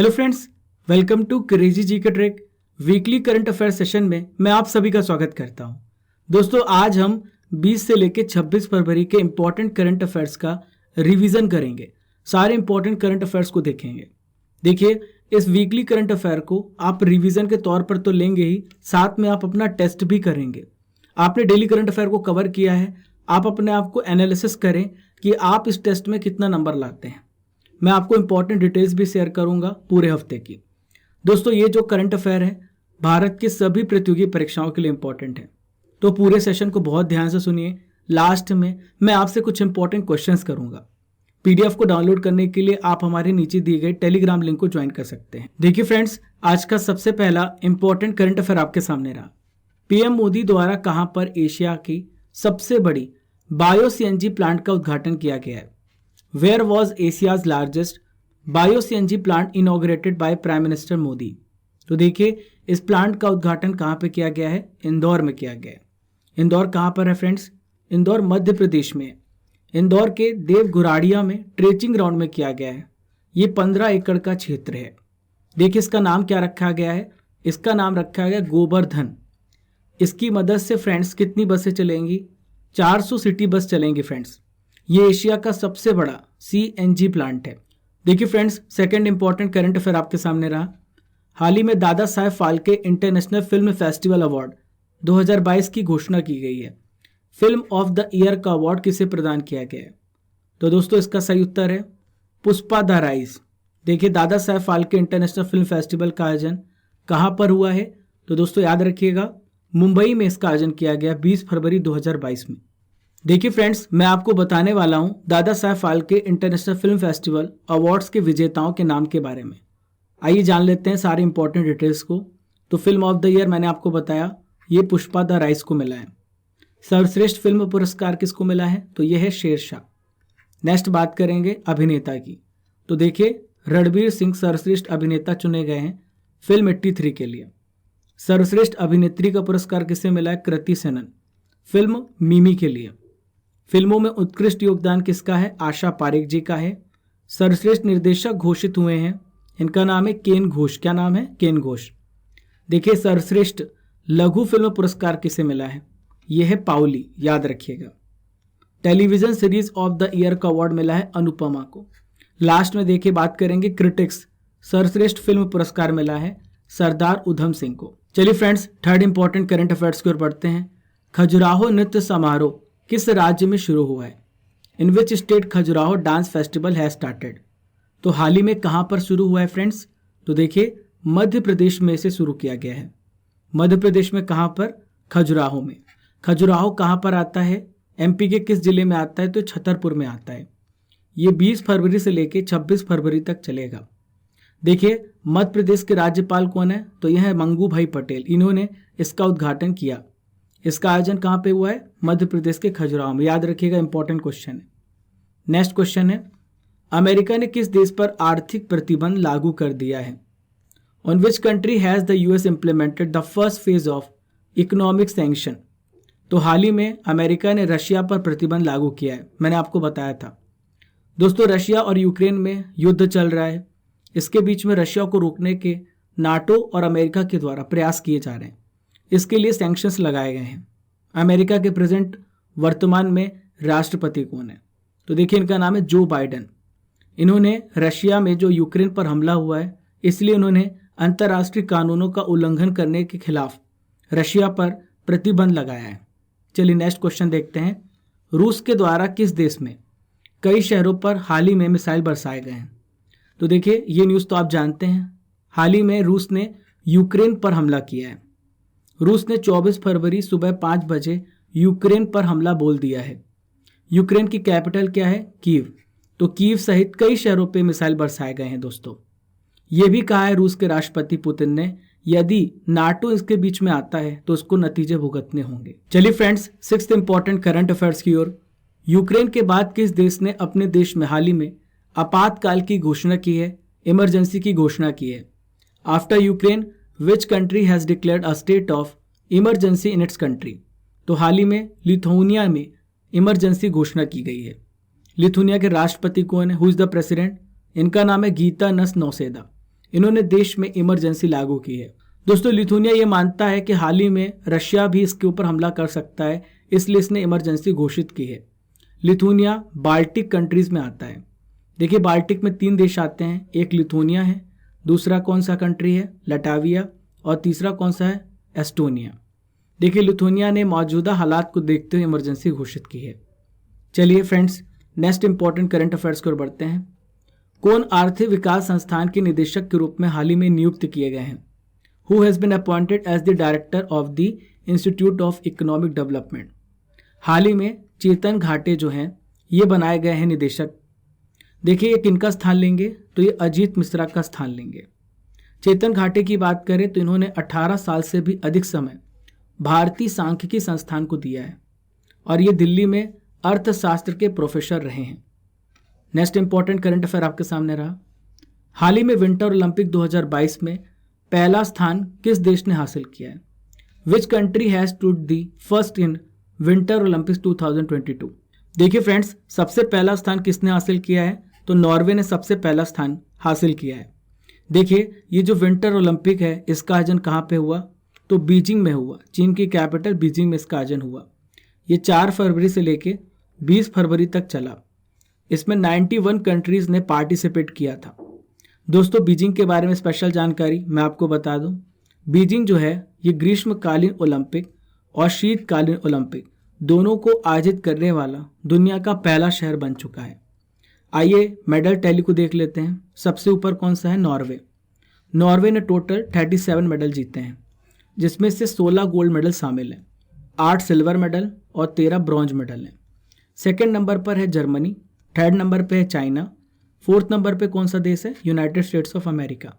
Hello friends, welcome to crazy G K track weekly current affair session में मैं आप सभी का स्वागत करता हूं। दोस्तों, आज हम 20 से लेकर 26 फरवरी के इंपॉर्टेंट करंट अफेयर्स का रिवीजन करेंगे। सारे इंपॉर्टेंट करंट अफेयर्स को देखेंगे। देखिए, इस वीकली करंट अफेयर को आप रिवीजन के तौर पर तो लेंगे ही, साथ में आप अपना टेस्ट भी करेंगे। आपने डेली करंट अफेयर को कवर किया है, आप अपने आप को एनालिसिस करें कि आप इस टेस्ट में कितना नंबर लाते हैं। मैं आपको इंपॉर्टेंट डिटेल्स भी शेयर करूंगा पूरे हफ्ते की। दोस्तों, ये जो करंट अफेयर है भारत के सभी प्रतियोगी परीक्षाओं के लिए इंपॉर्टेंट है, तो पूरे सेशन को बहुत ध्यान से सुनिए। लास्ट में मैं आपसे कुछ इंपॉर्टेंट क्वेश्चंस करूंगा। पीडीएफ को डाउनलोड करने के लिए आप हमारे नीचे दिए गए टेलीग्राम लिंक को ज्वाइन कर सकते हैं। देखिए फ्रेंड्स, आज का सबसे पहला इंपॉर्टेंट करंट अफेयर आपके सामने रहा। पीएम मोदी द्वारा कहां पर एशिया की सबसे बड़ी बायो सीएनजी प्लांट का उद्घाटन किया गया है? Where was Asia's largest bio-CNG plant inaugurated by Prime Minister Modi? तो देखिए, इस प्लांट का उद्घाटन कहाँ पे किया गया है? इंदौर में किया गया है। इंदौर कहाँ पर है फ्रेंड्स? इंदौर मध्य प्रदेश में है। इंदौर के देवगुराड़िया में ट्रेचिंग ग्राउंड में किया गया है। ये 15 एकड़ का क्षेत्र है। देखिए, इसका नाम क्या रखा गया है? इसका नाम रखा गया गोवर्धन। इसकी मदद से फ्रेंड्स कितनी बसें चलेंगी? 400 सिटी बस चलेंगी फ्रेंड्स। ये एशिया का सबसे बड़ा सीएनजी प्लांट है। देखिए friends, second important current affair आपके सामने रहा। हाल ही में Dada Saheb Phalke international film festival award 2022 की घोषणा की गई है। फिल्म ऑफ द ईयर का अवार्ड किसे प्रदान किया गया है? तो दोस्तों, इसका सही उत्तर है पुष्पा द राइज। देखिए, दादा Saheb Phalke international film festival का आयोजन कहाँ पर हुआ है? तो दोस्तों याद रखिएगा, मुंबई में इसका आयोजन किया गया 20 फरवरी 2022 में। देखिए फ्रेंड्स, मैं आपको बताने वाला हूं Dada Saheb Phalke international film festival awards के विजेताओं के नाम के बारे में। आइए जान लेते हैं सारे इंपॉर्टेंट डिटेल्स को। तो फिल्म ऑफ द ईयर मैंने आपको बताया, ये पुष्पा द राइज को मिला है। सर्वश्रेष्ठ फिल्म पुरस्कार किसको मिला है? तो यह है शेरशाह। नेक्स्ट बात करेंगे अभिनेता की। तो देखिए, रणवीर सिंह सर्वश्रेष्ठ अभिनेता चुने गए हैं फिल्म 83 के लिए। सर्वश्रेष्ठ अभिनेत्री का पुरस्कार किसे मिला है? कृति सेनन, फिल्म मिमी के लिए। फिल्मों में उत्कृष्ट योगदान किसका है? आशा पारेख जी का है। सर्वश्रेष्ठ निर्देशक घोषित हुए हैं, इनका नाम है केन घोष। क्या नाम है? केन घोष। देखिए, सर्वश्रेष्ठ लघु फिल्म पुरस्कार किसे मिला है? यह है पाउली, याद रखिएगा। Television series of the year का अवार्ड मिला है अनुपमा को। लास्ट में देखिए बात करेंगे क्रिटिक्स, सर्वश्रेष्ठ फिल्म पुरस्कार मिला है सरदार उधम सिंह को। चलिए friends, third important current affairs की ओर बढ़ते हैं। खजुराहो नृत्य समारोह किस राज्य में शुरू हुआ है? In which state Khajuraho dance festival has started? तो हाल ही में कहां पर शुरू हुआ है फ्रेंड्स? तो देखिए, मध्य प्रदेश में इसे शुरू किया गया है। मध्य प्रदेश में कहां पर? खजुराहो में। खजुराहो कहां पर आता है? एमपी के किस जिले में आता है? तो छतरपुर में आता है। ये 20 फरवरी से लेकर 26 फरवरी तक चलेगा। देखिए, मध्य प्रदेश के राज्यपाल कौन है? तो यह है मंगू भाई पटेल। इन्होंने इसका उद्घाटन किया। इसका आयोजन कहां पे हुआ है? मध्य प्रदेश के खजुराहो में। याद रखिएगा, इंपॉर्टेंट क्वेश्चन है। नेक्स्ट क्वेश्चन है, अमेरिका ने किस देश पर आर्थिक प्रतिबंध लागू कर दिया है? On which country has the US implemented the first phase of economic sanction? तो हाल ही में अमेरिका ने रशिया पर प्रतिबंध लागू किया है, मैंने आपको बताया था। दोस्तों, रशिया और यूक्रेन में युद्ध चल रहा है। इसके बीच में रशिया को रोकने के नाटो और अमेरिका के द्वारा प्रयास किए जा रहे हैं। इसके लिए सैंक्शंस लगाए गए हैं। अमेरिका के प्रेजेंट वर्तमान में राष्ट्रपति कौन है? तो देखिए, इनका नाम है जो बाइडेन। इन्होंने रशिया में जो यूक्रेन पर हमला हुआ है, इसलिए उन्होंने अंतर्राष्ट्रीय कानूनों का उल्लंघन करने के खिलाफ रशिया पर प्रतिबंध लगाया है। चलिए नेक्स्ट क्वेश्चन देखते हैं। रूस के द्वारा किस देश में कई शहरों पर हाल ही में मिसाइल बरसाए गए हैं? तो देखिए, ये न्यूज़ तो आप जानते हैं। हाल ही में रूस ने यूक्रेन पर हमला किया है। रूस ने 24 फरवरी सुबह 5 बजे यूक्रेन पर हमला बोल दिया है। यूक्रेन की कैपिटल क्या है? कीव। तो कीव सहित कई शहरों पे मिसाइल बरसाए गए हैं दोस्तों। ये भी कहा है रूस के राष्ट्रपति पुतिन ने, यदि नाटो इसके बीच में आता है तो उसको नतीजे भुगतने होंगे। चलिए friends, sixth important current affairs की ओर। यूक्रेन के बाद किस देश ने अपने देश में हाल ही में आपातकाल की घोषणा की है? इमरजेंसी की घोषणा की है। After Ukraine which country has declared a state of emergency in its country? तो हाल ही में लिथुआनिया में इमरजेंसी घोषणा की गई है। लिथुआनिया के राष्ट्रपति कौन है? Who is the president? इनका नाम है गीतानस नौसेदा। इन्होंने देश में इमरजेंसी लागू की है। दोस्तों लिथुनिया ये मानता है कि हाल ही में रशिया भी इसके ऊपर हमला कर सकता है, इसलिए इसने इमरजेंसी घोषित की है। लिथुनिया बाल्टिक कंट्रीज में आता है। देखिए बाल्टिक में 3 देश आते हैं, एक लिथुनिया है, दूसरा कौन सा कंट्री है लटाविया, और तीसरा कौन सा है एस्टोनिया। देखिए लिथुनिया ने मौजूदा हालात को देखते हुए इमरजेंसी घोषित की है। चलिए friends next important current affairs की ओर बढ़ते हैं। कौन आर्थिक विकास संस्थान के निदेशक के रूप में हाल ही में नियुक्त किए गए हैं? Who has been appointed as the director of the institute of economic development? हाल ही में चेतन घाटे जो हैं ये बनाए गए हैं निदेशक। देखिए ये किनका स्थान लेंगे, तो ये अजीत मिश्रा का स्थान लेंगे। चेतन घाटे की बात करें तो इन्होंने 18 साल से भी अधिक समय भारतीय सांख्यिकी संस्थान को दिया है और ये दिल्ली में अर्थशास्त्र के प्रोफेसर रहे हैं। नेक्स्ट इंपॉर्टेंट करंट अफेयर आपके सामने रहा। हाल ही में विंटर ओलंपिक 2022 में पहला स्थान किस देश ने हासिल किया है? Which country has stood the first in winter Olympics 2022? देखिए फ्रेंड्स सबसे पहला स्थान किसने हासिल किया है? तो नॉर्वे ने सबसे पहला स्थान हासिल किया है। देखिए ये जो विंटर ओलंपिक है इसका आयोजन कहाँ पे हुआ? तो बीजिंग में हुआ। चीन की कैपिटल बीजिंग में इसका आयोजन हुआ। ये 4 फरवरी से लेके 20 फरवरी तक चला। इसमें 91 कंट्रीज ने पार्टिसिपेट किया था। दोस्तों बीजिंग के बारे में स्पेशल जानकारी मैं आपको बता दूं। बीजिंग जो है ये ग्रीष्मकालीन ओलंपिक और शीतकालीन ओलंपिक दोनों को आयोजित करने वाला दुनिया का पहला शहर बन चुका है। आइए मेडल टैली को देख लेते हैं। सबसे ऊपर कौन सा है? नॉर्वे। नॉर्वे ने टोटल 37 मेडल जीते हैं, जिसमें से 16 गोल्ड मेडल शामिल हैं, 8 सिल्वर मेडल और 13 ब्रॉन्ज मेडल हैं। सेकेंड नंबर पर है जर्मनी, थर्ड नंबर पे है चाइना, फोर्थ नंबर पे कौन सा देश है? United States of America.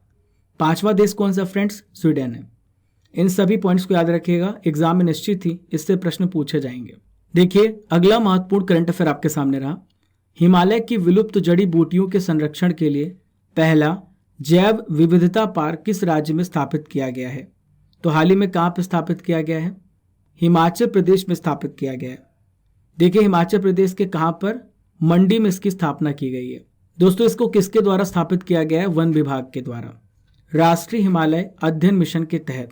5वां देश कौन सा फ्रेंड्स? स्वीडन है। इन सभी पॉइंट्स को याद रखिएगा, एग्जाम में निश्चित ही इससे प्रश्न पूछे जाएंगे। देखिए अगला महत्वपूर्ण करंट अफेयर आपके सामने रहा। हिमालय की विलुप्त जड़ी बूटियों के संरक्षण के लिए पहला जैव विविधता पार्क किस राज्य में स्थापित किया गया है? तो हाल ही में कहाँ पर स्थापित किया गया है? हिमाचल प्रदेश में स्थापित किया गया है। देखिए हिमाचल प्रदेश के कहाँ पर? मंडी में इसकी स्थापना की गई है। दोस्तों इसको किसके द्वारा स्थापित किया गया है? वन विभाग के द्वारा, राष्ट्रीय हिमालय अध्ययन मिशन के तहत।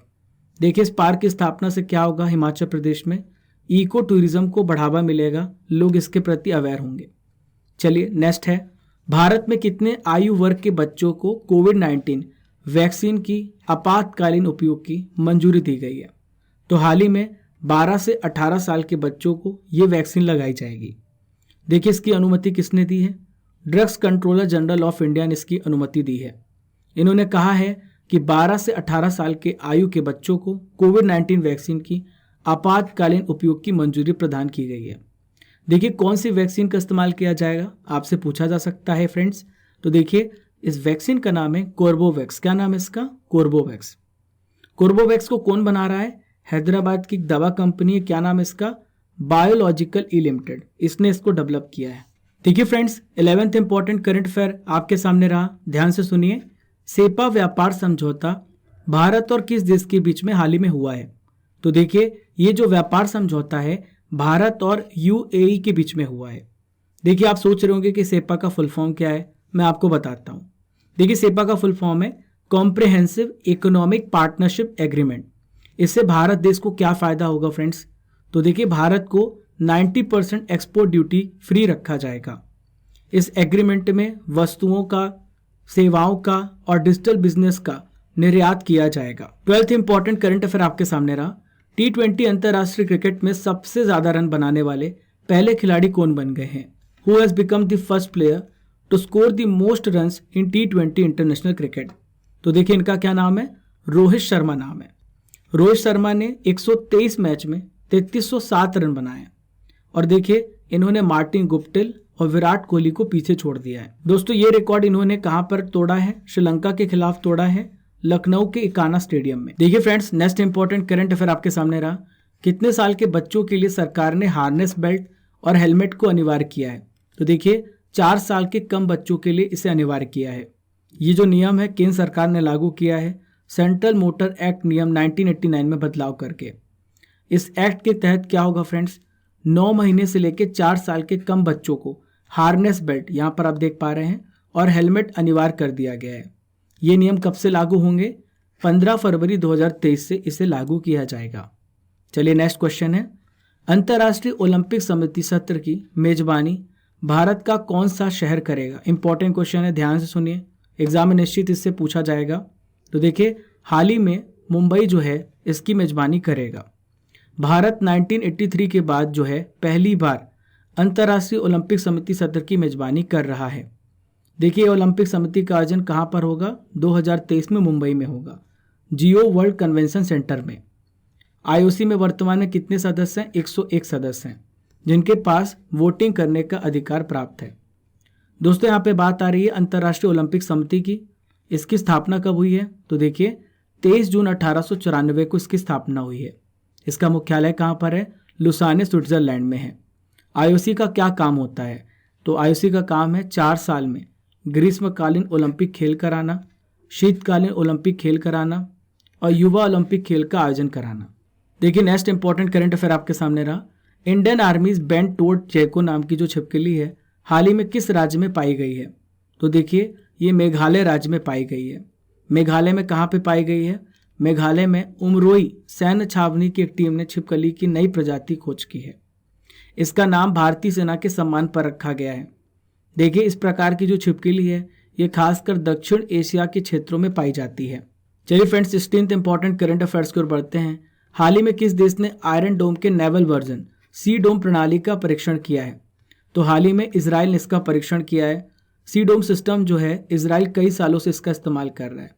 देखिए इस पार्क की स्थापना से क्या होगा? हिमाचल प्रदेश में इको टूरिज्म को बढ़ावा मिलेगा, लोग इसके प्रति अवेयर होंगे। चलिए नेक्स्ट है, भारत में कितने आयु वर्ग के बच्चों को कोविड-19 वैक्सीन की आपातकालीन उपयोग की मंजूरी दी गई है? तो हाल ही में 12 से 18 साल के बच्चों को ये वैक्सीन लगाई जाएगी। देखिए इसकी अनुमति किसने दी है? Drugs controller general of India ने इसकी अनुमति दी है। इन्होंने कहा है कि 12 से 18 साल के आयु के बच्चों को कोविड-19 वैक्सीन की आपातकालीन उपयोग की मंजूरी प्रदान की गई है। देखिए कौन सी वैक्सीन का इस्तेमाल किया जाएगा, आपसे पूछा जा सकता है फ्रेंड्स। तो देखिए इस वैक्सीन का नाम है कोर्बोवैक्स। क्या नाम है इसका? कोर्बोवैक्स। कोर्बोवैक्स को कौन बना रहा है? हैदराबाद की दवा कंपनी है। क्या नाम है इसका? बायोलॉजिकल ई लिमिटेड। इसने इसको डेवलप किया है। देखिए friends 11th important current affair आपके सामने रहा, ध्यान से सुनिए। सेपा व्यापार समझौता भारत और किस देश के बीच में हाल ही में हुआ है? तो देखिए ये जो व्यापार समझौता है भारत और यूएई के बीच में हुआ है। देखिए आप सोच रहे होंगे कि सेपा का फुल फॉर्म क्या है, मैं आपको बताता हूँ। देखिए सेपा का फुल फॉर्म है कॉम्प्रिहेंसिव इकोनॉमिक पार्टनरशिप एग्रीमेंट। इससे भारत देश को क्या फायदा होगा फ्रेंड्स? तो देखिए भारत को 90% एक्सपोर्ट ड्यूटी फ्री रखा जाएगा। इस एग्रीमेंट में वस्तुओं का, सेवाओं का और डिजिटल बिजनेस का निर्यात किया जाएगा। 12th इंपॉर्टेंट करंट अफेयर आपके सामने रहा। T20 अंतर्राष्ट्रीय क्रिकेट में सबसे ज्यादा रन बनाने वाले पहले खिलाड़ी कौन बन गए हैं? Who has become the first player to score the most runs in T20 international cricket? तो देखिए इनका क्या नाम है? रोहित शर्मा नाम है। रोहित शर्मा ने 123 मैच में 3307 रन बनाए और देखिए इन्होंने मार्टिन गुप्टिल और विराट कोहली को पीछे छोड़ दिया है। दोस्तों ये रिकॉर्ड इन्होंने कहां पर तोड़ा है? श्रीलंका के खिलाफ तोड़ा है, लखनऊ के इकाना स्टेडियम में। देखिए friends next important current affair आपके सामने रहा। कितने साल के बच्चों के लिए सरकार ने हार्नेस बेल्ट और हेलमेट को अनिवार्य किया है? तो देखिए 4 साल के कम बच्चों के लिए इसे अनिवार्य किया है। ये जो नियम है केंद्र सरकार ने लागू किया है सेंट्रल मोटर एक्ट नियम 1989 में बदलाव करके। इस एक्ट के तहत क्या होगा फ्रेंड्स? 9 महीने से लेकर 4 साल के कम बच्चों को हार्नेस बेल्ट, यहाँ पर आप देख पा रहे हैं, और हेलमेट अनिवार्य कर दिया गया है। ये नियम कब से लागू होंगे? 15 फरवरी 2023 से इसे लागू किया जाएगा। चलिए नेक्स्ट क्वेश्चन है, अंतर्राष्ट्रीय ओलंपिक समिति सत्र की मेजबानी भारत का कौन सा शहर करेगा? इंपॉर्टेंट क्वेश्चन है, ध्यान से सुनिए, एग्जाम में निश्चित इससे पूछा जाएगा। तो देखिए, हाल ही में मुंबई जो है इसकी मेजबानी करेगा। भारत 1983 के बाद जो है पहली बार अंतर्राष्ट्रीय ओलंपिक समिति सत्र की मेजबानी कर रहा है। देखिए, ओलंपिक समिति का आयोजन कहाँ पर होगा? 2023 में मुंबई में होगा, जियो वर्ल्ड कन्वेंशन सेंटर में। आईओसी में वर्तमान में कितने सदस्य हैं? 101 सदस्य हैं जिनके पास वोटिंग करने का अधिकार प्राप्त है। दोस्तों, यहाँ पे बात आ रही है अंतर्राष्ट्रीय ओलंपिक समिति की। इसकी स्थापना कब हुई है? तो देखिए, 23 जून 1894 को इसकी स्थापना हुई है। इसका मुख्यालय कहाँ पर है? लुसाने, स्विट्जरलैंड में है। आईओसी का क्या काम होता है? तो आईओसी का काम है 4 साल में ग्रीष्मकालीन ओलंपिक खेल कराना, शीतकालीन ओलंपिक खेल कराना और युवा ओलंपिक खेल का आयोजन कराना। देखिए, नेक्स्ट इंपॉर्टेंट करंट अफेयर आपके सामने रहा, इंडियन आर्मीज बेंट टोड चेको नाम की जो छिपकली है हाल ही में किस राज्य में पाई गई है? तो देखिए, ये मेघालय राज्य में पाई गई है। मेघालय में कहाँ पे पाई गई है? मेघालय में उमरोई सैन्य छावनी की एक टीम ने छिपकली की नई प्रजाति खोज की है। इसका नाम भारतीय सेना के सम्मान पर रखा गया है। देखिए, इस प्रकार की जो छिपकली है ये खासकर दक्षिण एशिया के क्षेत्रों में पाई जाती है। चलिए friends, 16th important current affairs की ओर बढ़ते हैं। हाल ही में किस देश ने आयरन डोम के नेवल वर्जन सी डोम प्रणाली का परीक्षण किया है? तो हाल ही में इजराइल ने इसका परीक्षण किया है। सी डोम सिस्टम जो है इजराइल कई सालों से इसका इस्तेमाल कर रहा है।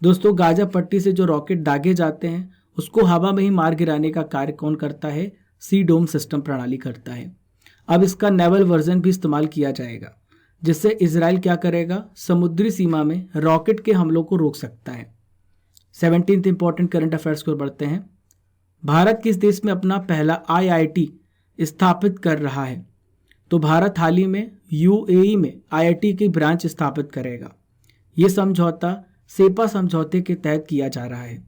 दोस्तों, गाजा पट्टी से जो रॉकेट दागे जाते हैं उसको हवा में ही मार गिराने का कार्य कौन करता है? सी डोम सिस्टम प्रणाली करता है। अब इसका नेवल वर्जन भी इस्तेमाल किया जाएगा, जिससे इजराइल क्या करेगा? समुद्री सीमा में रॉकेट के हमलों को रोक सकता है। 17th इंपॉर्टेंट करंट अफेयर्स की ओर बढ़ते हैं। भारत किस देश में अपना पहला IIT स्थापित कर रहा है? तो भारत हाल ही में UAE में IIT की ब्रांच स्थापित करेगा। ये समझौता सेपा समझौते के तहत किया जा रहा है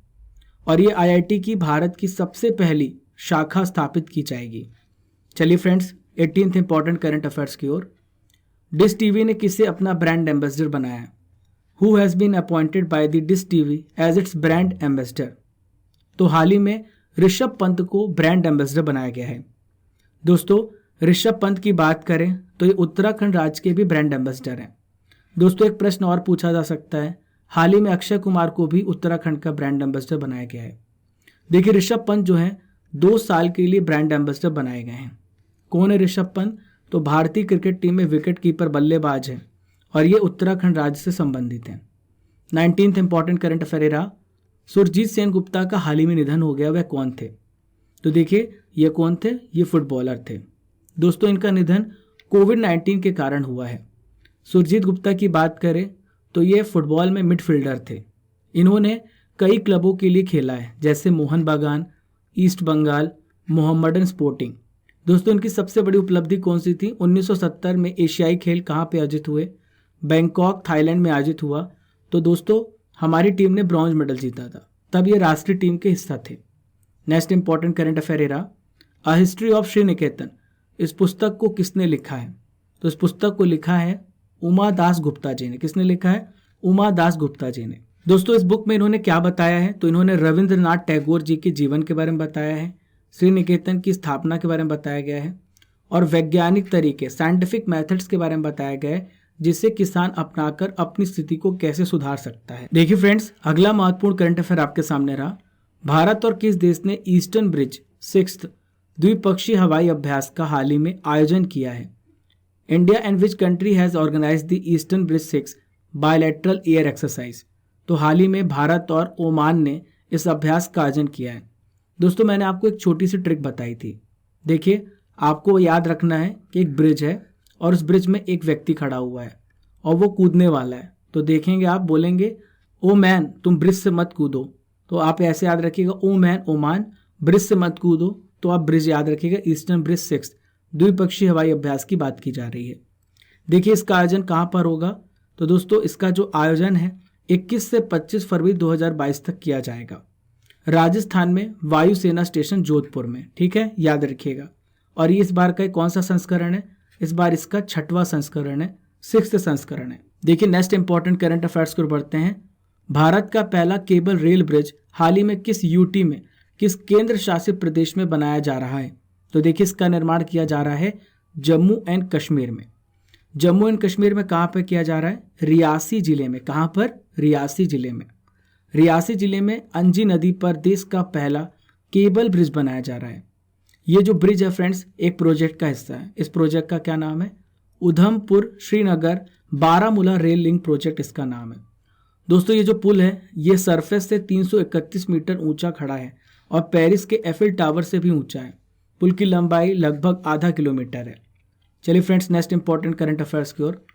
और ये IIT की भारत की सबसे पहली शाखा स्थापित की जाएगी। चलिए friends, 18th important current affairs की ओर। डिश टीवी ने किसे अपना ब्रांड एम्बेसडर बनाया? Who has been appointed by the dish TV as its brand ambassador? तो हाल ही में ऋषभ पंत को ब्रांड एम्बेसडर बनाया गया है। दोस्तों, ऋषभ पंत की बात करें तो ये उत्तराखंड राज्य के भी ब्रांड एम्बेसडर हैं। दोस्तों, एक प्रश्न और पूछा जा सकता है, हाल ही में अक्षय कुमार को भी उत्तराखंड का ब्रांड एम्बेसडर बनाया गया है। देखिए, ऋषभ पंत जो है 2 साल के लिए ब्रांड एम्बेसडर बनाए गए हैं। कौन है ऋषभ पंत? तो भारतीय क्रिकेट टीम में विकेट कीपर बल्लेबाज है और ये उत्तराखंड राज्य से संबंधित हैं। 19th इंपॉर्टेंट करंट अफेयर रहा, सुरजीत सेन गुप्ता का हाल ही में निधन हो गया, वह कौन थे? तो देखिए, ये कौन थे? ये फुटबॉलर थे। दोस्तों, इनका निधन कोविड-19 के कारण हुआ है। सुरजीत गुप्ता की बात करें तो ये फुटबॉल में मिडफील्डर थे। इन्होंने कई क्लबों के लिए खेला है, जैसे मोहन बागान, ईस्ट बंगाल, मोहम्मडन स्पोर्टिंग। दोस्तों, इनकी सबसे बड़ी उपलब्धि कौन सी थी? 1970 में एशियाई खेल कहाँ पे आयोजित हुए? बैंकॉक, थाईलैंड में आयोजित हुआ। तो दोस्तों, हमारी टीम ने ब्रॉन्ज मेडल जीता था, तब ये राष्ट्रीय टीम के हिस्सा थे। नेक्स्ट इंपॉर्टेंट करंट अफेयर रहा, अ हिस्ट्री ऑफ श्री निकेतन। इस पुस्तक को किसने लिखा है? तो इस पुस्तक को लिखा है उमा दास गुप्ता जी ने। किसने लिखा है? उमा दास गुप्ता जी ने। दोस्तों, इस बुक में इन्होंने क्या बताया है? तो इन्होंने रविंद्रनाथ टैगोर जी के जीवन के बारे में बताया है, श्री निकेतन की स्थापना के बारे में बताया गया है और वैज्ञानिक तरीके, साइंटिफिक मेथड्स के बारे में बताया गया है, जिससे किसान अपनाकर अपनी स्थिति को कैसे सुधार सकता है। देखिए फ्रेंड्स, अगला महत्वपूर्ण करंट अफेयर आपके सामने रहा, भारत और किस देश ने ईस्टर्न ब्रिज 6th द्विपक्षीय हवाई अभ्यास का हाल ही में आयोजन किया है? India and which country has organised the eastern bridge 6 bilateral air exercise? तो हाल ही में भारत और ओमान ने इस अभ्यास का आयोजन किया है। दोस्तों, मैंने आपको एक छोटी सी ट्रिक बताई थी। देखिए, आपको याद रखना है कि एक ब्रिज है और उस ब्रिज में एक व्यक्ति खड़ा हुआ है और वो कूदने वाला है। तो देखेंगे, आप बोलेंगे ओ मैन तुम ब्रिज से मत कूदो, तो आप ऐसे याद रखिएगा, ओ मैन ओमान ब्रिज से मत कूदो, तो आप ब्रिज याद रखिएगा, ईस्टर्न ब्रिज 6 द्विपक्षीय हवाई अभ्यास की बात की जा रही है। देखिए, इसका आयोजन कहाँ पर होगा? तो दोस्तों, इसका जो आयोजन है 21 से 25 फरवरी 2022 तक किया जाएगा, राजस्थान में वायुसेना स्टेशन जोधपुर में। ठीक है, याद रखिएगा। और ये इस बार का कौन सा संस्करण है? इस बार इसका 6वां संस्करण है, 6th संस्करण है। देखिए नेक्स्ट इंपॉर्टेंट करंट अफेयर्स को बढ़ते हैं। भारत का पहला केबल रेल ब्रिज हाल ही में किस यूटी में, किस केंद्र शासित प्रदेश में बनाया जा रहा है? तो देखिए इसका निर्माण किया जा रहा है जम्मू एंड कश्मीर में। जम्मू एंड कश्मीर में कहाँ पर किया जा रहा है? रियासी जिले में। कहाँ पर? रियासी जिले में। रियासी जिले में अंजी नदी पर देश का पहला केबल ब्रिज बनाया जा रहा है। ये जो ब्रिज है फ्रेंड्स एक प्रोजेक्ट का हिस्सा है। इस प्रोजेक्ट का क्या नाम है? Udhampur Srinagar Baramulla rail link project इसका नाम है। दोस्तों ये जो पुल है ये सरफेस से 331 मीटर ऊंचा खड़ा है और पेरिस के एफिल टावर से भी ऊंचा है। पुल की लंबाई लगभग आधा किलोमीटर है। चलिए friends next important current affairs की ओर।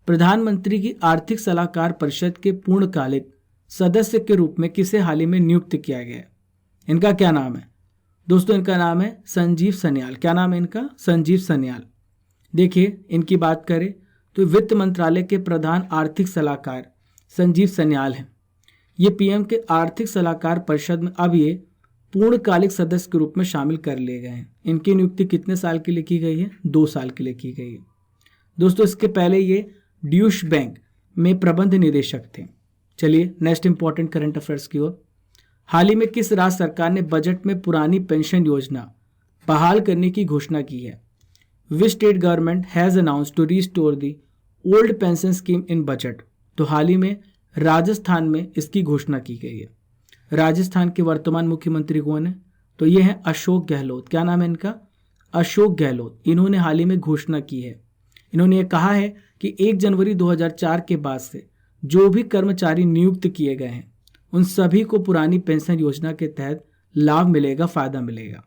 प्रधानमंत्री की आर्थिक सलाहकार परिषद के पूर्णकालिक सदस्य के रूप में किसे हाल ही में नियुक्त किया गया है? इनका क्या नाम है? दोस्तों इनका नाम है संजीव सन्याल। क्या नाम है इनका? संजीव सन्याल। देखिए इनकी बात करें तो वित्त मंत्रालय के प्रधान आर्थिक सलाहकार संजीव सन्याल हैं। ये पीएम के आर्थिक सलाहकार परिषद में अब ये पूर्णकालिक सदस्य के रूप में शामिल कर लिए गए हैं। इनकी नियुक्ति कितने साल के लिए की गई है? 2 साल के लिए की गई है। दोस्तों इसके पहले ये ड्यूश बैंक में प्रबंध निदेशक थे। चलिए नेक्स्ट इंपॉर्टेंट करंट अफेयर्स की ओर। हाल ही में किस राज्य सरकार ने बजट में पुरानी पेंशन योजना बहाल करने की घोषणा की है? Which state government has announced to restore the old pension scheme in budget? तो हाल ही में राजस्थान में इसकी घोषणा की गई है। राजस्थान के वर्तमान मुख्यमंत्री कौन है? तो ये है अशोक गहलोत। क्या नाम है इनका? अशोक गहलोत। इन्होंने हाल ही में घोषणा की है। इन्होंने ये कहा है कि 1 जनवरी 2004 के बाद से जो भी कर्मचारी नियुक्त किए गए हैं उन सभी को पुरानी पेंशन योजना के तहत लाभ मिलेगा, फायदा मिलेगा।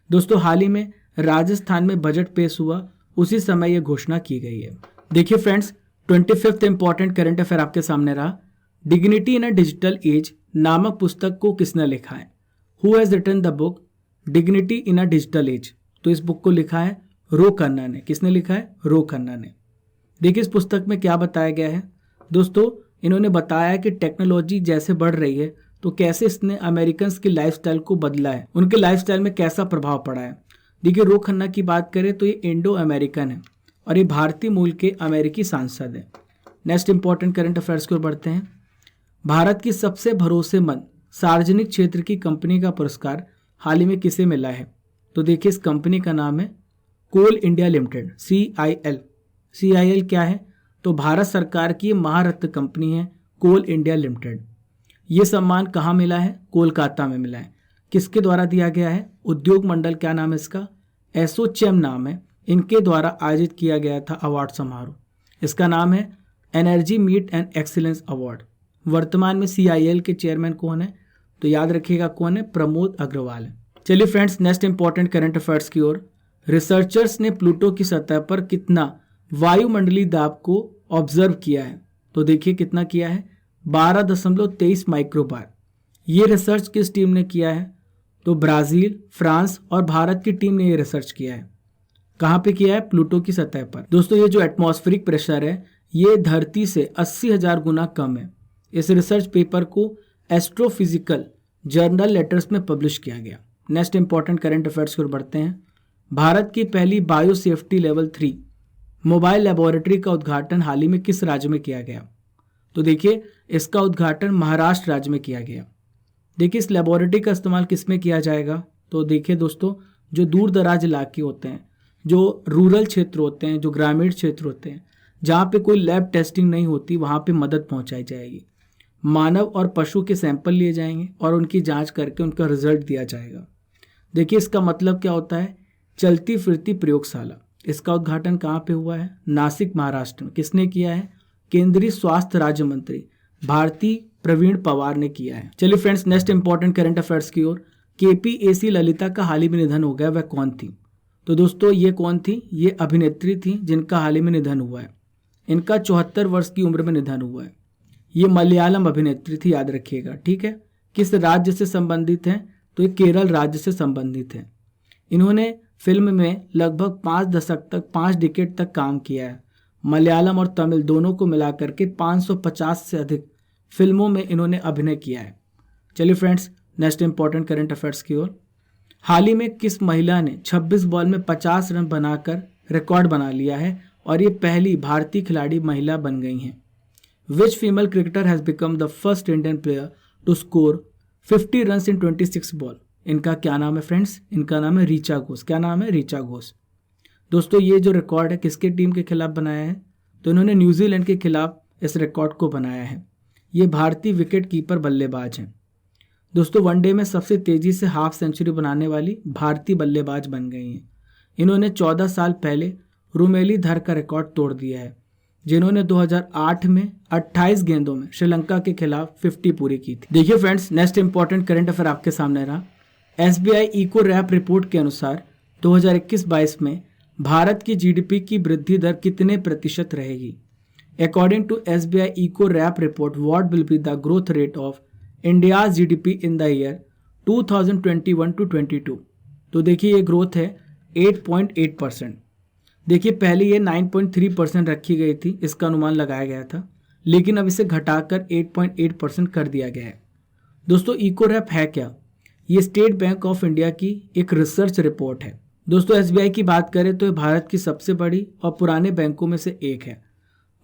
दोस्तों हाल ही में राजस्थान में बजट पेश हुआ, उसी समय यह घोषणा की गई है। देखिए friends 25th important current affair आपके सामने रहा। Dignity in a digital age नामक पुस्तक को किसने लिखा है? Who has written the book dignity in a digital age? तो इस बुक को लिखा है रो खन्ना ने। किसने लिखा है? रो खन्ना ने। देखिए इस पुस्तक में क्या बताया गया है? दोस्तों इन्होंने बताया कि टेक्नोलॉजी जैसे बढ़ रही है तो कैसे इसने अमेरिकन्स की लाइफस्टाइल को बदला है, उनके लाइफस्टाइल में कैसा प्रभाव पड़ा है। देखिए रो खन्ना की बात करें तो ये इंडो अमेरिकन है और ये भारतीय मूल के अमेरिकी सांसद है। नेक्स्ट इंपॉर्टेंट करंट अफेयर्स की ओर बढ़ते हैं। भारत की सबसे भरोसेमंद सार्वजनिक क्षेत्र की कंपनी का पुरस्कार हाल ही में किसे मिला है? तो देखिए इस कंपनी का नाम है कोल इंडिया लिमिटेड, CIL। CIL क्या है? तो भारत सरकार की महारत्न कंपनी है कोल इंडिया लिमिटेड। ये सम्मान कहाँ मिला है? कोलकाता में मिला है। किसके द्वारा दिया गया है? उद्योग मंडल, क्या नाम है इसका? एसोचैम नाम है। इनके द्वारा आयोजित किया गया था अवार्ड समारोह। इसका नाम है energy meet and excellence award. वर्तमान में CIL के चेयरमैन कौन है? तो याद रखिएगा कौन है? प्रमोद अग्रवाल है। चलिए friends next important current affairs की ओर। रिसर्चर्स ने प्लूटो की सतह पर कितना वायुमंडलीय दाब को ऑब्जर्व किया है? तो देखिए कितना किया है? 12.23 माइक्रोबार। ये रिसर्च किस टीम ने किया है? तो ब्राजील, फ्रांस और भारत की टीम ने ये रिसर्च किया है। कहाँ पे किया है? प्लूटो की सतह पर। दोस्तों ये जो एटमॉस्फेरिक प्रेशर है ये धरती से 80,000 गुना कम है। इस रिसर्च पेपर को एस्ट्रोफिजिकल जर्नल लेटर्स में पब्लिश किया गया। नेक्स्ट इंपॉर्टेंट करंट अफेयर्स की ओर बढ़ते हैं। भारत की पहली bio safety level 3 mobile laboratory का उद्घाटन हाल ही में किस राज्य में किया गया? तो देखिए इसका उद्घाटन महाराष्ट्र राज्य में किया गया। देखिए इस लेबोरेटरी का इस्तेमाल किस में किया जाएगा? तो देखिए दोस्तों जो दूर दराज इलाके होते हैं, जो रूरल क्षेत्र होते हैं, जो ग्रामीण क्षेत्र होते हैं, जहाँ पे कोई लैब टेस्टिंग नहीं होती, वहाँ पे मदद पहुँचाई जाएगी। मानव और पशु के सैंपल लिए जाएंगे और उनकी जांच करके उनका रिजल्ट दिया जाएगा। देखिए इसका मतलब क्या होता है? चलती फिरती प्रयोगशाला। इसका उद्घाटन कहाँ पे हुआ है? नासिक, महाराष्ट्र में। किसने किया है? केंद्रीय स्वास्थ्य राज्य मंत्री भारती प्रवीण पवार ने किया है। चलिए friends next important current affairs की ओर। KPAC ललिता का हाल ही में निधन हो गया, वह कौन थी? तो दोस्तों ये कौन थी? ये अभिनेत्री थी जिनका हाल ही में निधन हुआ है। इनका 74 वर्ष की उम्र में निधन हुआ है। ये मलयालम अभिनेत्री थी, याद रखिएगा, ठीक है। किस राज्य से संबंधित हैं? तो ये केरल राज्य से संबंधित हैं। इन्होंने फिल्म में लगभग 5 दशक तक, 5 डिकेड तक काम किया है। मलयालम और तमिल दोनों को मिलाकर के 550 से अधिक फिल्मों में इन्होंने अभिनय किया है। चलिए friends next important current affairs की ओर। हाल ही में किस महिला ने 26 बॉल में 50 रन बनाकर रिकॉर्ड बना लिया है और ये पहली भारतीय खिलाड़ी महिला बन गई हैं? Which female cricketer has become the first Indian player to score 50 run in 26 ball. इनका क्या नाम है फ्रेंड्स? इनका नाम है ऋचा घोष। क्या नाम है? ऋचा घोष। दोस्तों ये जो रिकॉर्ड है किसके टीम के खिलाफ बनाया है? तो इन्होंने न्यूजीलैंड के खिलाफ इस रिकॉर्ड को बनाया है। ये भारतीय विकेट कीपर बल्लेबाज हैं। दोस्तों वनडे में सबसे तेजी से हाफ सेंचुरी बनाने वाली भारतीय बल्लेबाज बन गई हैं। इन्होंने 14 साल पहले रुमेलीधर का रिकॉर्ड तोड़ दिया है, जिन्होंने 2008 में 28 गेंदों में श्रीलंका के खिलाफ 50 पूरी की थी। देखिए friends, next important current affair आपके सामने रहा। SBI इको रैप रिपोर्ट के अनुसार 2021-22 में भारत की GDP की वृद्धि दर कितने प्रतिशत रहेगी? According to SBI eco wrap report, what will be the growth rate of India's GDP in the year 2021 to 22? तो देखिए ये ग्रोथ है 8.8%। देखिए पहले ये 9.3% रखी गई थी, इसका अनुमान लगाया गया था, लेकिन अब इसे घटाकर 8.8% कर दिया गया है। दोस्तों इको रैप है क्या? ये स्टेट बैंक ऑफ इंडिया की एक रिसर्च रिपोर्ट है। दोस्तों SBI की बात करें तो ये भारत की सबसे बड़ी और पुराने बैंकों में से एक है।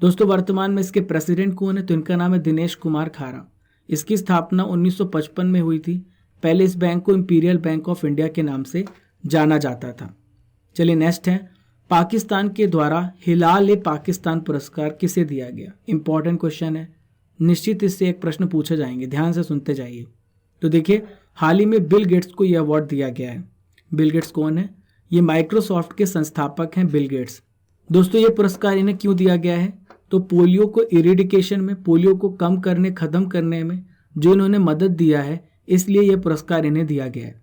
दोस्तों वर्तमान में इसके प्रेसिडेंट कौन है? तो इनका नाम है दिनेश कुमार खारा। इसकी स्थापना 1955 में हुई थी। पहले इस बैंक को इंपीरियल बैंक ऑफ इंडिया के नाम से जाना जाता था। चलिए नेक्स्ट है, पाकिस्तान के द्वारा हिलाल-ए-पाकिस्तान पुरस्कार किसे दिया गया? इंपॉर्टेंट क्वेश्चन है, निश्चित इससे एक प्रश्न पूछे जाएंगे, ध्यान से सुनते जाइए। तो देखिए हाल ही में बिल गेट्स को यह अवार्ड दिया गया है। बिल गेट्स कौन है? ये माइक्रोसॉफ्ट के संस्थापक हैं बिल गेट्स। दोस्तों ये पुरस्कार इन्हें क्यों दिया गया है? तो पोलियो को इरेडिकेशन में, पोलियो को कम करने, खत्म करने में जो इन्होंने मदद दिया है, इसलिए यह पुरस्कार इन्हें दिया गया है।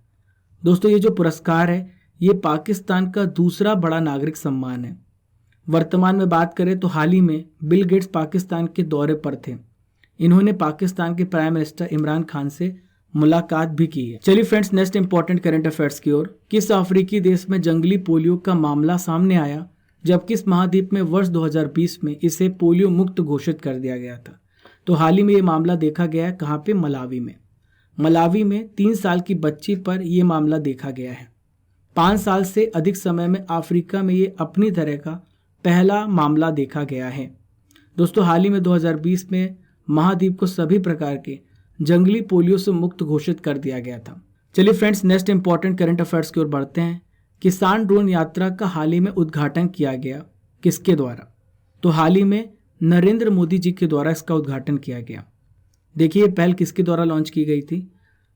दोस्तों ये जो पुरस्कार है ये पाकिस्तान का दूसरा बड़ा नागरिक सम्मान है। वर्तमान में बात करें तो हाल ही में बिल गेट्स पाकिस्तान के दौरे पर थे। इन्होंने पाकिस्तान के प्राइम मिनिस्टर इमरान खान से मुलाकात भी की है। चलिए friends, next important current affairs की ओर। किस अफ्रीकी देश में जंगली पोलियो का मामला सामने आया, जबकि इस महाद्वीप में वर्ष 2020 में इसे पोलियो मुक्त घोषित कर दिया गया था? तो हाल ही में ये मामला देखा गया है। कहाँ पे? मलावी में। मलावी में 3 साल की बच्ची पर यह मामला देखा गया है। 5 साल से अधिक समय में अफ्रीका में ये अपनी तरह का पहला मामला देखा गया है। दोस्तों हाल ही में 2020 में महाद्वीप को सभी प्रकार के जंगली पोलियो से मुक्त घोषित कर दिया गया था। चलिए friends, next important current affairs की ओर बढ़ते हैं। किसान ड्रोन यात्रा का हाल ही में उद्घाटन किया गया, किसके द्वारा? तो हाल ही में नरेंद्र मोदी जी के द्वारा इसका उद्घाटन किया गया। देखिए ये पहल किसके द्वारा लॉन्च की गई थी?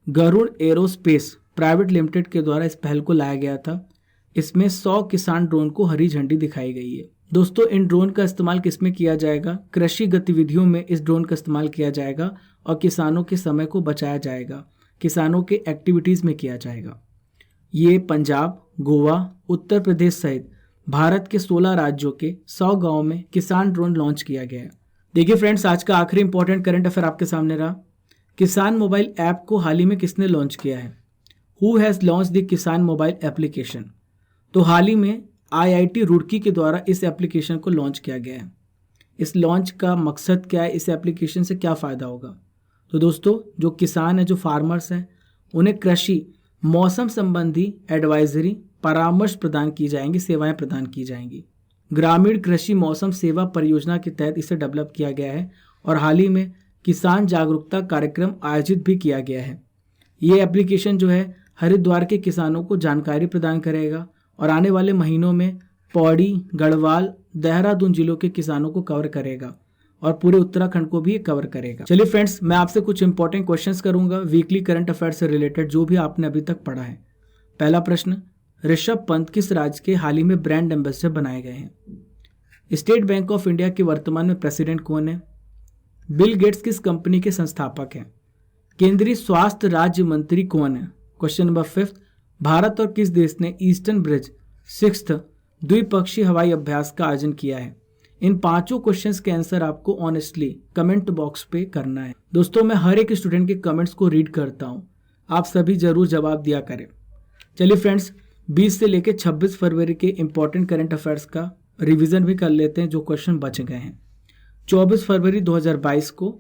गरुड़ एरोस्पेस प्राइवेट लिमिटेड के द्वारा इस पहल को लाया गया था। इसमें 100 किसान ड्रोन को हरी झंडी दिखाई गई है। दोस्तों इन ड्रोन का इस्तेमाल किसमें किया जाएगा? कृषि गतिविधियों में इस ड्रोन का इस्तेमाल किया जाएगा और किसानों के समय को बचाया जाएगा, किसानों के एक्टिविटीज़ में किया जाएगा। ये पंजाब, गोवा, उत्तर प्रदेश सहित भारत के 16 राज्यों के 100 गाँव में किसान ड्रोन लॉन्च किया गया है। देखिए फ्रेंड्स, आज का आखिरी इंपॉर्टेंट करंट अफेयर आपके सामने रहा। किसान मोबाइल ऐप को हाल ही में किसने लॉन्च किया है? हु हैज़ लॉन्च द किसान मोबाइल एप्लीकेशन? तो हाल ही में IIT रुड़की के द्वारा इस एप्लीकेशन को लॉन्च किया गया है। इस लॉन्च का मकसद क्या है? इस एप्लीकेशन से क्या फ़ायदा होगा? तो दोस्तों जो किसान हैं, जो फार्मर्स हैं, उन्हें कृषि मौसम संबंधी एडवाइजरी, परामर्श प्रदान की जाएंगी, सेवाएं प्रदान की जाएंगी। ग्रामीण कृषि मौसम सेवा परियोजना के तहत इसे डेवलप किया गया है और हाल ही में किसान जागरूकता कार्यक्रम आयोजित भी किया गया है। ये एप्लीकेशन जो है हरिद्वार के किसानों को जानकारी प्रदान करेगा और आने वाले महीनों में पौड़ी, गढ़वाल, देहरादून जिलों के किसानों को कवर करेगा और पूरे उत्तराखंड को भी कवर करेगा। चलिए फ्रेंड्स, मैं आपसे कुछ इंपॉर्टेंट क्वेश्चंस करूंगा वीकली करंट अफेयर से रिलेटेड, जो भी आपने अभी तक पढ़ा है। पहला प्रश्न, ऋषभ पंत किस राज्य के हाल ही में ब्रांड एम्बेसडर बनाए गए हैं? स्टेट बैंक ऑफ इंडिया के वर्तमान में प्रेसिडेंट कौन है? बिल गेट्स किस कंपनी के संस्थापक हैं? केंद्रीय स्वास्थ्य राज्य मंत्री कौन है? क्वेश्चन नंबर 5, भारत और किस देश ने ईस्टर्न ब्रिज 6th द्विपक्षीय हवाई अभ्यास का आयोजन किया है? इन 5 क्वेश्चंस के आंसर आपको ऑनेस्टली कमेंट बॉक्स पे करना है। दोस्तों मैं हर एक स्टूडेंट के कमेंट्स को रीड करता हूँ, आप सभी जरूर जवाब दिया करें। चलिए फ्रेंड्स, 20 से लेकर 26 फरवरी के इंपॉर्टेंट करंट अफेयर्स का रिवीजन भी कर लेते हैं, जो क्वेश्चन बच गए हैं। 24 फरवरी 2022 को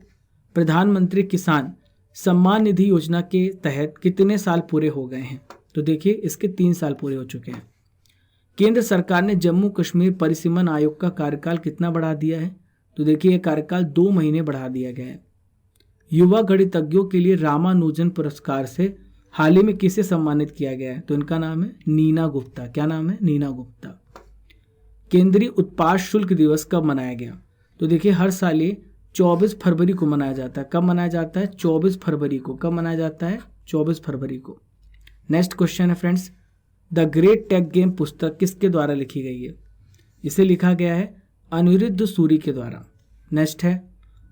प्रधानमंत्री किसान सम्मान निधि योजना के तहत कितने साल पूरे हो गए हैं? तो देखिए इसके 3 साल पूरे हो चुके हैं। केंद्र सरकार ने जम्मू कश्मीर परिसीमन आयोग का कार्यकाल कितना बढ़ा दिया है? तो देखिए ये कार्यकाल 2 महीने बढ़ा दिया गया है। युवा गणितज्ञों के लिए रामानुजन पुरस्कार से हाल ही में किसे सम्मानित किया गया है? तो इनका नाम है नीना गुप्ता। क्या नाम है? नीना गुप्ता। केंद्रीय उत्पाद शुल्क दिवस कब मनाया गया? तो देखिए हर साल ये 24 फरवरी को मनाया जाता है। कब मनाया जाता है? 24 फरवरी को। कब मनाया जाता है? 24 फरवरी को। नेक्स्ट क्वेश्चन है friends, the great tech game पुस्तक किसके द्वारा लिखी गई है? इसे लिखा गया है अनिरुद्ध सूरी के द्वारा। नेक्स्ट है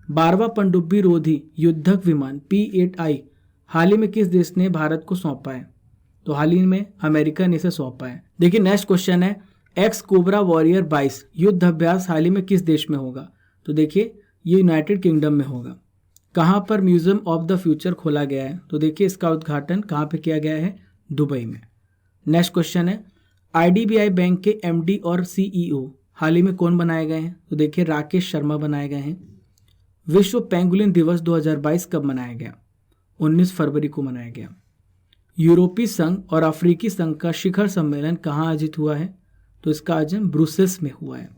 12वां पनडुब्बी रोधी युद्धक विमान P-8I हाल ही में किस देश ने भारत को सौंपा है? तो हाल ही में अमेरिका ने इसे सौंपा है। देखिए नेक्स्ट क्वेश्चन है एक्स कोबरा वॉरियर 22 युद्ध अभ्यास हाल ही में किस देश में होगा? तो देखिए ये यूनाइटेड किंगडम में होगा। कहाँ पर म्यूजियम ऑफ द फ्यूचर खोला गया है? तो देखिए इसका उद्घाटन कहाँ पे किया गया है? दुबई में। नेक्स्ट क्वेश्चन है IDBI बैंक के MD और CEO हाल ही में कौन बनाए गए हैं? तो देखिए राकेश शर्मा बनाए गए हैं। विश्व पेंगुलिन दिवस 2022 कब मनाया गया? 19 फरवरी को मनाया गया। यूरोपीय संघ और अफ्रीकी संघ का शिखर सम्मेलन कहाँ आयोजित हुआ है? तो इसका आयोजन ब्रुसेल्स में हुआ है।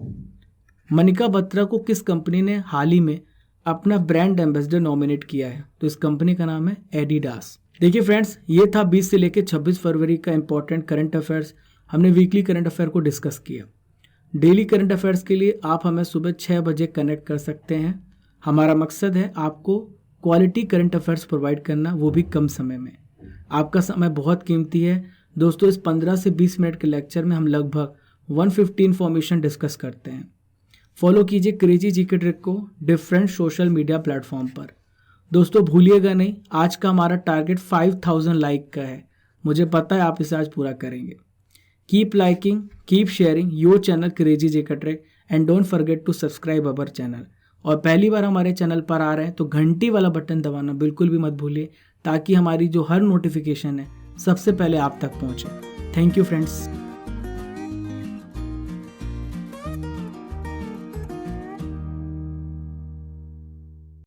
मनिका बत्रा को किस कंपनी ने हाल ही में अपना ब्रांड एम्बेसडर नॉमिनेट किया है? तो इस कंपनी का नाम है एडिडास। देखिए फ्रेंड्स ये था 20 से लेकर 26 फरवरी का इंपॉर्टेंट करंट अफेयर्स। हमने वीकली करंट अफेयर को डिस्कस किया। डेली करंट अफेयर्स के लिए आप हमें सुबह 6 बजे कनेक्ट कर सकते हैं। हमारा मकसद है आपको क्वालिटी करंट अफेयर्स प्रोवाइड करना, वो भी कम समय में। आपका समय बहुत कीमती है दोस्तों। इस 15 से 20 मिनट के लेक्चर में हम लगभग 150 इन्फॉर्मेशन डिस्कस करते हैं। फॉलो कीजिए क्रेजी जीके ट्रिक को डिफरेंट सोशल मीडिया प्लेटफॉर्म पर। दोस्तों भूलिएगा नहीं, आज का हमारा टारगेट 5000 लाइक का है। मुझे पता है आप इसे आज पूरा करेंगे। Keep liking, keep sharing your channel crazy GK trick and don't forget to subscribe our channel. और पहली बार हमारे चैनल पर आ रहे हैं तो घंटी वाला बटन दबाना बिल्कुल भी मत भूलिए, ताकि हमारी जो हर नोटिफिकेशन है सबसे पहले आप तक पहुंचे। Thank you friends.